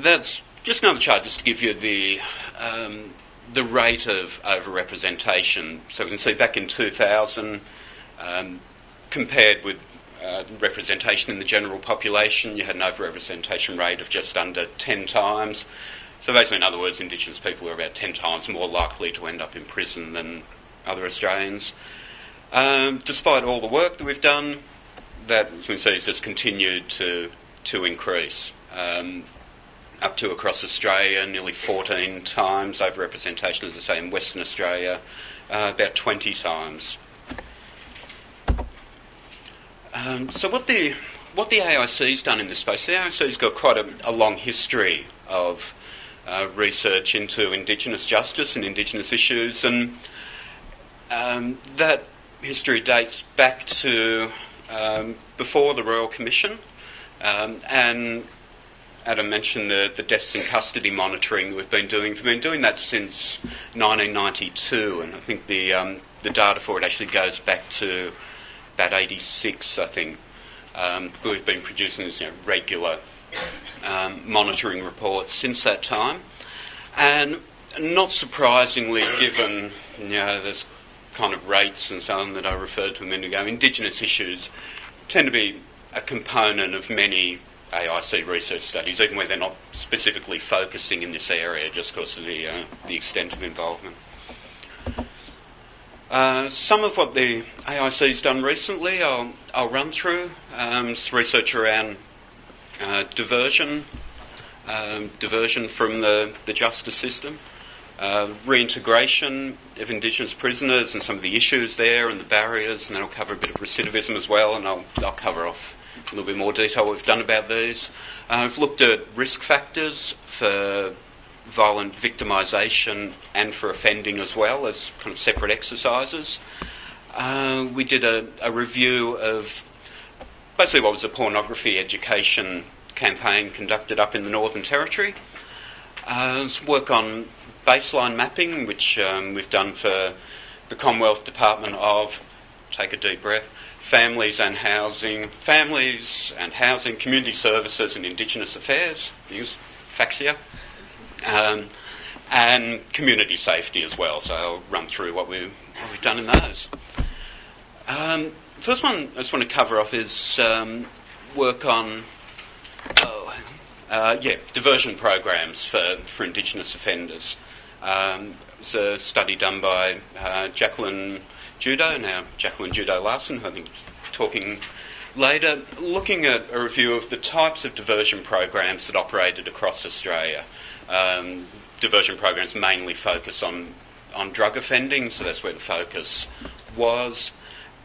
that's just another chart just to give you the rate of overrepresentation. So we can see back in 2000, compared with representation in the general population, you had an overrepresentation rate of just under 10 times. So basically, in other words, Indigenous people are about 10 times more likely to end up in prison than other Australians. Despite all the work that we've done, that, as we can see, has just continued to increase. Up to across Australia, nearly 14 times overrepresentation, as I say, in Western Australia, about 20 times. So what the AIC's done in this space, the AIC's got quite a long history of research into Indigenous justice and Indigenous issues, and that history dates back to before the Royal Commission, and Adam mentioned the deaths in custody monitoring that we've been doing. We've been doing that since 1992, and I think the data for it actually goes back to about 86, I think. We've been producing this regular monitoring reports since that time, and not surprisingly, given there's kind of rates and so on that I referred to a minute ago, Indigenous issues tend to be a component of many AIC research studies, even where they're not specifically focusing in this area, just because of the extent of involvement. Some of what the AIC's done recently, I'll run through. Some research around diversion from the justice system, reintegration of Indigenous prisoners and some of the issues there and the barriers, and then I'll cover a bit of recidivism as well, and I'll cover off a little bit more detail what we've done about these. I've looked at risk factors for violent victimisation and for offending as well as kind of separate exercises. We did a review of basically what was a pornography education campaign conducted up in the Northern Territory. Some work on baseline mapping, which we've done for the Commonwealth Department of, take a deep breath, Families and Housing, Community Services and Indigenous Affairs, use FAXIA, and community safety as well. So I'll run through what we've done in those. First one I just want to cover off is work on diversion programs for Indigenous offenders. It's a study done by Jacqueline Judo Larson, who I think is talking later, looking at a review of the types of diversion programs that operated across Australia. Diversion programs mainly focus on drug offending, so that's where the focus was.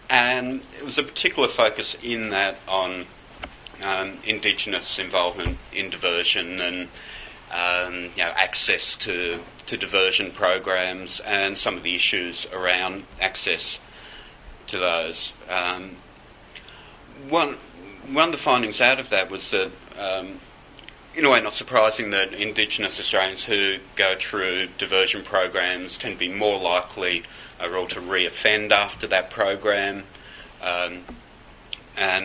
And it was a particular focus in that on Indigenous involvement in diversion and access to diversion programs and some of the issues around access to those. One of the findings out of that was that, in a way not surprising, that Indigenous Australians who go through diversion programs tend to be more likely overall to re-offend after that program. And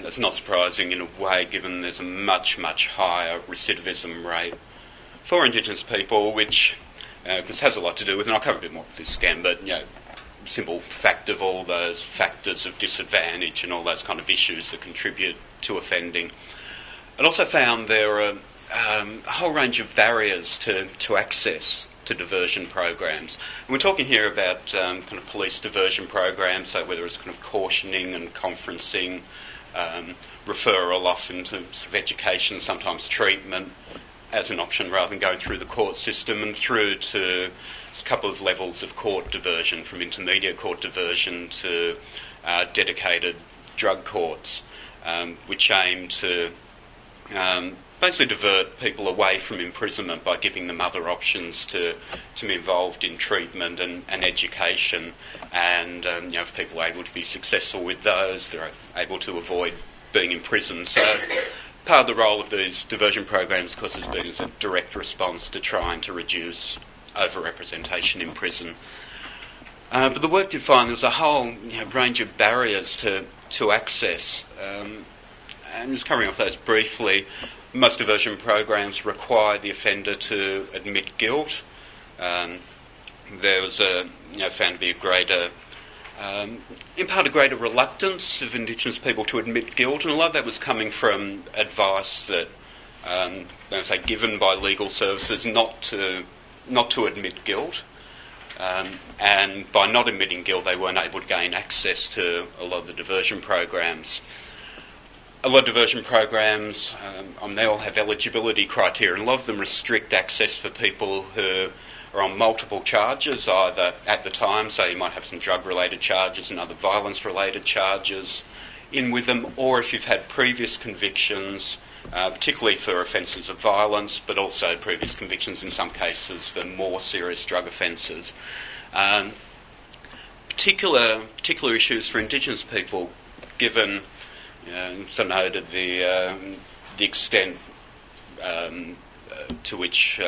it's not surprising in a way, given there's a much, much higher recidivism rate for Indigenous people, which has a lot to do with, and I'll cover a bit more of this again, but simple fact of all those factors of disadvantage and all those kind of issues that contribute to offending. I also found there are a whole range of barriers to access to diversion programs. And we're talking here about kind of police diversion programs, so whether it's kind of cautioning and conferencing, referral off into sort of education, sometimes treatment as an option rather than going through the court system, and through to a couple of levels of court diversion, from intermediate court diversion to dedicated drug courts, which aim to basically divert people away from imprisonment by giving them other options to be involved in treatment and education. And if people are able to be successful with those, they're able to avoid being in prison. So part of the role of these diversion programs, of course, has been as a direct response to trying to reduce overrepresentation in prison. But the work did find there was a whole range of barriers to access. And just covering off those briefly, most diversion programs require the offender to admit guilt. There was found to be a greater, in part, a greater reluctance of Indigenous people to admit guilt, and a lot of that was coming from advice that given by legal services not to admit guilt, and by not admitting guilt, they weren't able to gain access to a lot of the diversion programs. A lot of diversion programs, they all have eligibility criteria, and a lot of them restrict access for people who are on multiple charges, either at the time, so you might have some drug-related charges and other violence-related charges in with them, or if you've had previous convictions, particularly for offences of violence, but also previous convictions in some cases for more serious drug offences. Particular issues for Indigenous people, given so noted the extent to which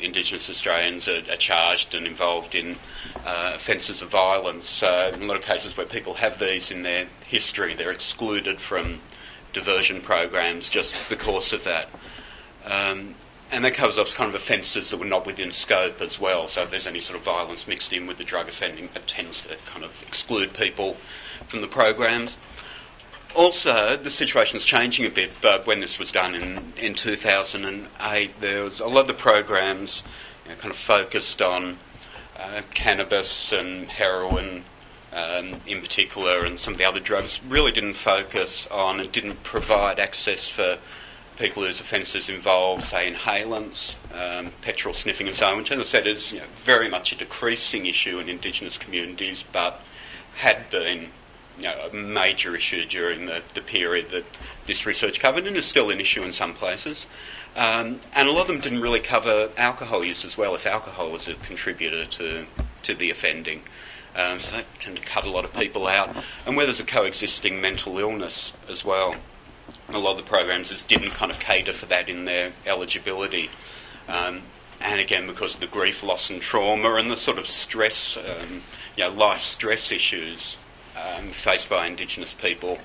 Indigenous Australians are charged and involved in offences of violence. In a lot of cases where people have these in their history, they're excluded from diversion programs just because of that. And that covers off kind of offences that were not within scope as well. So if there's any sort of violence mixed in with the drug offending, that tends to kind of exclude people from the programs. Also, the situation's changing a bit, but when this was done in 2008, there was a lot of the programs kind of focused on cannabis and heroin in particular, and some of the other drugs really didn't focus on and didn't provide access for people whose offences involve, say, inhalants, petrol sniffing and so on, which, as I said, is very much a decreasing issue in Indigenous communities, but had been a major issue during the period that this research covered, and is still an issue in some places. And a lot of them didn't really cover alcohol use as well, if alcohol was a contributor to the offending. So that tended to cut a lot of people out. And where there's a coexisting mental illness as well, a lot of the programs just didn't kind of cater for that in their eligibility. And again, because of the grief, loss and trauma and the sort of stress, life stress issues faced by Indigenous people,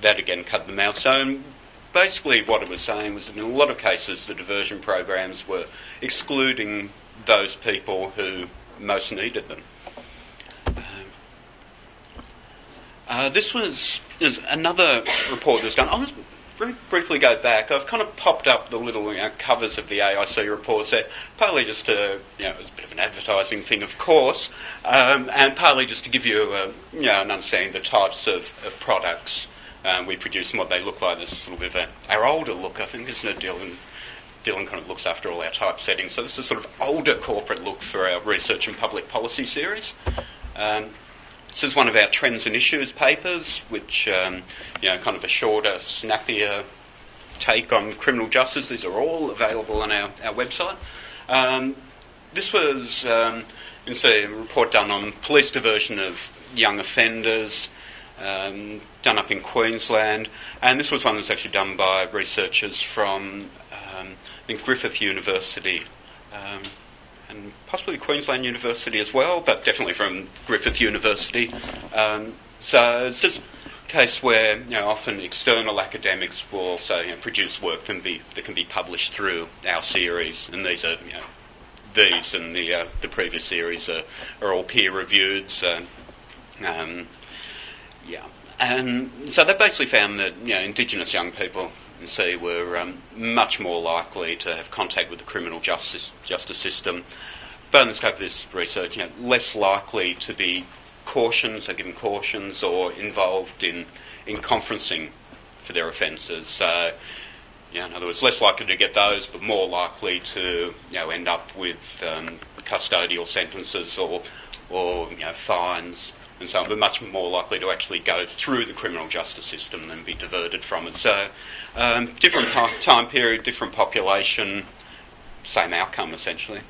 that again cut them out. So basically what it was saying was that in a lot of cases the diversion programs were excluding those people who most needed them. This was another report that was done. I'll just very briefly go back. I've kind of popped up the little covers of the AIC reports there, partly just to, it was a bit of an advertising thing, of course, and partly just to give you an understanding of the types of products we produce and what they look like. This is a little bit of our older look, I think, isn't it? Dylan kind of looks after all our typesetting, so this is sort of older corporate look for our research and public policy series. This is one of our Trends and Issues papers, which, kind of a shorter, snappier take on criminal justice. These are all available on our website. This was a report done on police diversion of young offenders, done up in Queensland, and this was one that was actually done by researchers from, I think, Griffith University, and possibly Queensland University as well, but definitely from Griffith University. So it's just a case where often external academics will also produce work that can be published through our series, and these are these and the previous series are all peer reviewed. So and so they basically found that Indigenous young people were much more likely to have contact with the criminal justice system, but in the scope of this research, less likely to be given cautions or involved in conferencing for their offences. So, in other words, less likely to get those, but more likely to end up with custodial sentences or fines and so on, but much more likely to actually go through the criminal justice system than be diverted from it. So, different time period, different population, same outcome essentially.